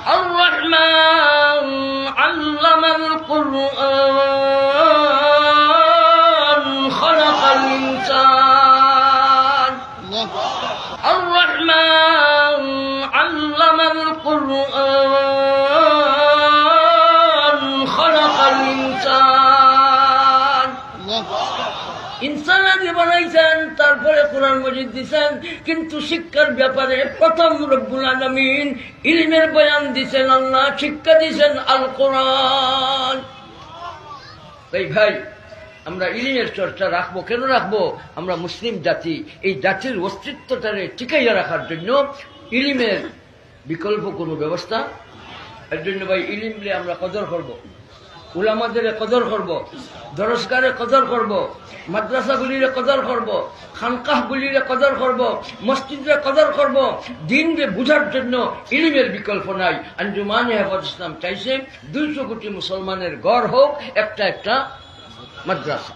الرحمن علم القرآن خلق الإنسان الرحمن علم القرآن خلق الإنسان ইনসান আগে বানাইছেন, তারপরে কোরআন মজিদ দিছেন, কিন্তু শিক্ষার ব্যাপারে প্রথম রব্বুল আলামিন ইলমের বয়ান দিছেন আল্লাহ, শিক্ষা দিছেন আল কোরআন। তাই ভাই আমরা ইলমের চর্চা রাখবো, কেন রাখবো? আমরা মুসলিম জাতি, এই জাতির অস্তিত্বটারে টিকাইয়া রাখার জন্য ইলমের বিকল্প কোনো ব্যবস্থা। এর জন্য ভাই ইলমে আমরা কদর করবো, উলামাদের কদর করব, দরসগারে কদর করব, মাদ্রাসাগুলিরে কদর করব, খানকাহগুলিরে কদর করব, মসজিদে কদর করব। দিনকে বুঝার জন্য ইলমের বিকল্প নাই। আঞ্জুমানে হেফাজত ইসলাম চাইছে 200 কোটি মুসলমানের গড় হোক একটা একটা মাদ্রাসা।